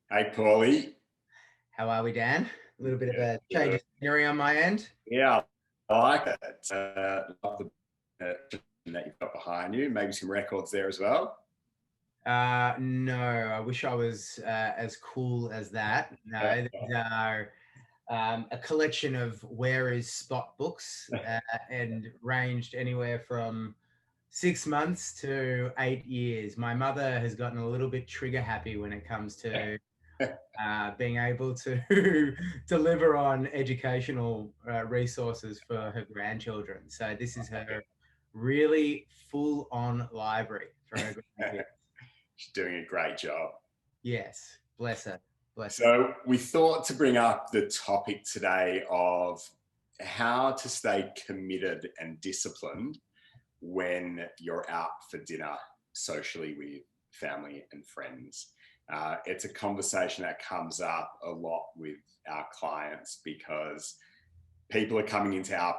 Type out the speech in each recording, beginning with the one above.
Hey, Paulie. How are we, Dan? A little bit of Yeah, a change good. of scenery on my end. Yeah, I like it. Love the that you've got behind you. Maybe some records there as well. No, I wish I was as cool as that. No, these are a collection of Where Is Spot books and ranged anywhere from 6 months to 8 years. My mother has gotten a little bit trigger happy when it comes to being able to deliver on educational resources for her grandchildren. So this is her really full-on library for her grandkids. She's doing a great job. Yes, bless her, bless her. So, we thought to bring up the topic today of how to stay committed and disciplined when you're out for dinner socially with family and friends. It's a conversation that comes up a lot with our clients because people are coming into our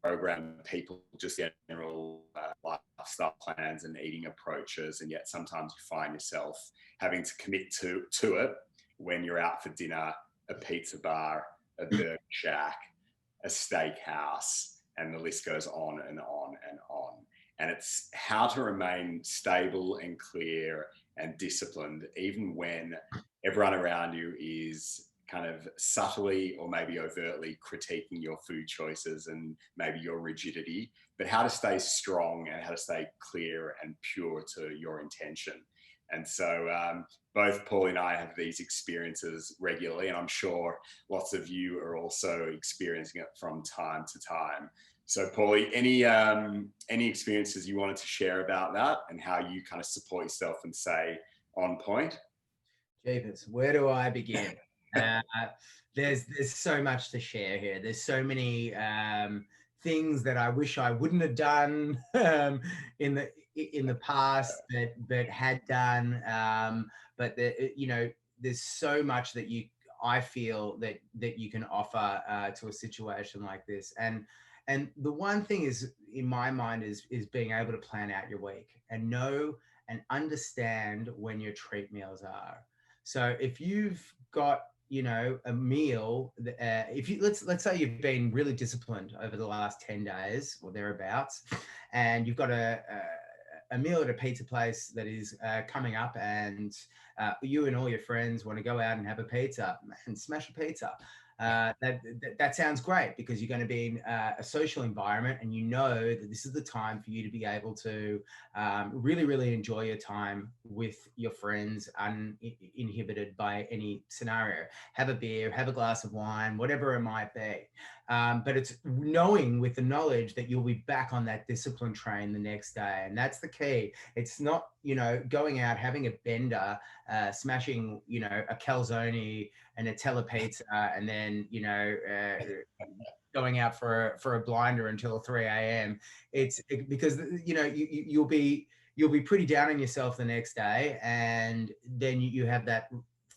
program, people just general lifestyle plans and eating approaches, and yet sometimes you find yourself having to commit to it when you're out for dinner, a pizza bar, a burger shack, a steakhouse, and the list goes on and on and on. And it's how to remain stable and clear and disciplined, even when everyone around you is kind of subtly or maybe overtly critiquing your food choices and maybe your rigidity, but how to stay strong and how to stay clear and pure to your intention. And so both Paul and I have these experiences regularly, and I'm sure lots of you are also experiencing it from time to time. So, Paulie, any experiences you wanted to share about that and how you kind of support yourself and stay on point? Jeepers, where do I begin? Uh, there's so much to share here. There's so many things that I wish I wouldn't have done in the past, but had done. But there's so much that I feel that you can offer to a situation like this. And the one thing is in my mind is being able to plan out your week and know and understand when your treat meals are. So if you've got a meal, if you let's say you've been really disciplined over the last 10 days or thereabouts, and you've got a meal at a pizza place that is coming up, and you and all your friends want to go out and have a pizza and smash a pizza. That sounds great because you're going to be in a social environment, and you know that this is the time for you to be able to really, really enjoy your time with your friends, uninhibited by any scenario. Have a beer, have a glass of wine, whatever it might be. But it's knowing with the knowledge that you'll be back on that discipline train the next day. And that's the key. It's not, going out, having a bender, smashing, a calzone, a Nutella pizza, and then, going out for a blinder until 3 a.m. Because you'll be pretty down on yourself the next day, and then you have that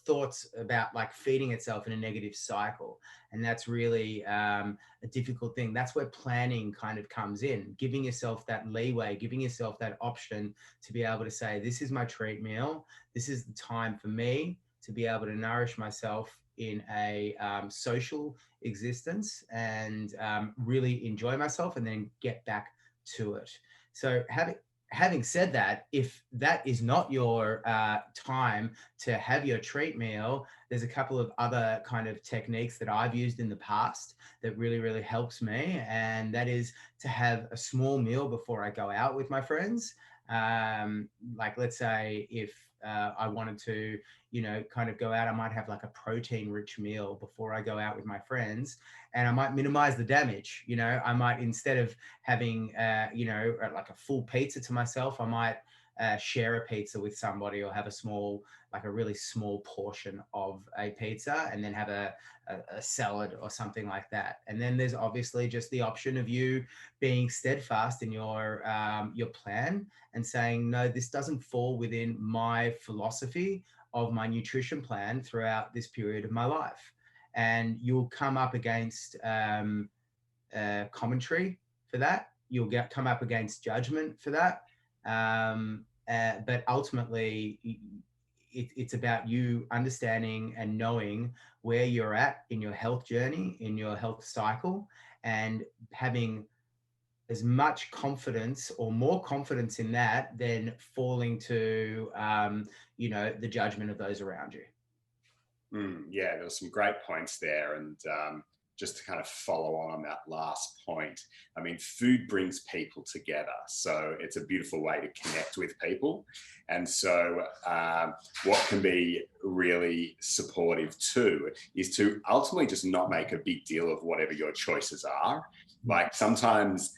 thoughts about like feeding itself in a negative cycle, and that's really a difficult thing. That's where planning kind of comes in, giving yourself that leeway, giving yourself that option to be able to say, this is my treat meal, this is the time for me to be able to nourish myself in a social existence, and really enjoy myself, and then get back to it. So having said that, if that is not your time to have your treat meal, there's a couple of other kind of techniques that I've used in the past that really, really helps me. And that is to have a small meal before I go out with my friends. Like, let's say if I wanted to, kind of go out, I might have like a protein rich meal before I go out with my friends, and I might minimize the damage. I might, instead of having, like a full pizza to myself, I might share a pizza with somebody, or have like a really small portion of a pizza, and then have a salad or something like that. And then there's obviously just the option of you being steadfast in your plan, and saying, no, this doesn't fall within my philosophy of my nutrition plan throughout this period of my life. And you'll come up against commentary for that. You'll come up against judgment for that. But ultimately, it's about you understanding and knowing where you're at in your health journey, in your health cycle, and having as much confidence or more confidence in that than falling to, the judgment of those around you. Yeah, there were some great points there. And just to kind of follow on that last point, I mean, food brings people together. So it's a beautiful way to connect with people. And so what can be really supportive too is to ultimately just not make a big deal of whatever your choices are. Like sometimes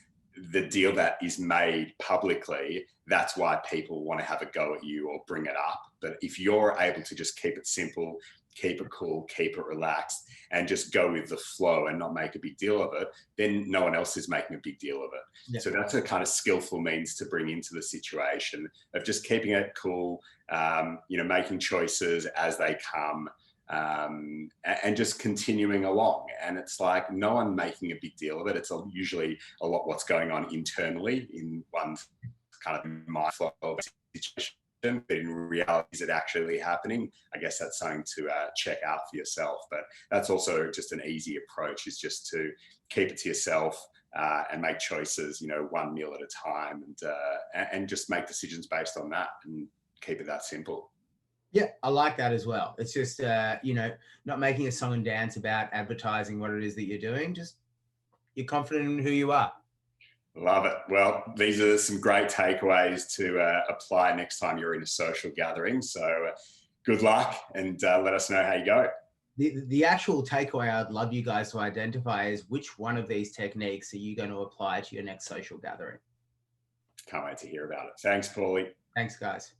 the deal that is made publicly, that's why people want to have a go at you or bring it up. But if you're able to just keep it simple, keep it cool, keep it relaxed, and just go with the flow and not make a big deal of it, then no one else is making a big deal of it. Yeah. So that's a kind of skillful means to bring into the situation of just keeping it cool, making choices as they come, and just continuing along. And it's like no one making a big deal of it. It's usually a lot what's going on internally in one's kind of mind flow of a situation. But in reality, is it actually happening? I guess that's something to check out for yourself. But that's also just an easy approach, is just to keep it to yourself and make choices, one meal at a time, and just make decisions based on that and keep it that simple. Yeah, I like that as well. It's just, not making a song and dance about advertising what it is that you're doing. Just you're confident in who you are. Love it. Well, these are some great takeaways to apply next time you're in a social gathering. So good luck, and let us know how you go. The actual takeaway I'd love you guys to identify is which one of these techniques are you going to apply to your next social gathering? Can't wait to hear about it. Thanks, Paulie. Thanks, guys.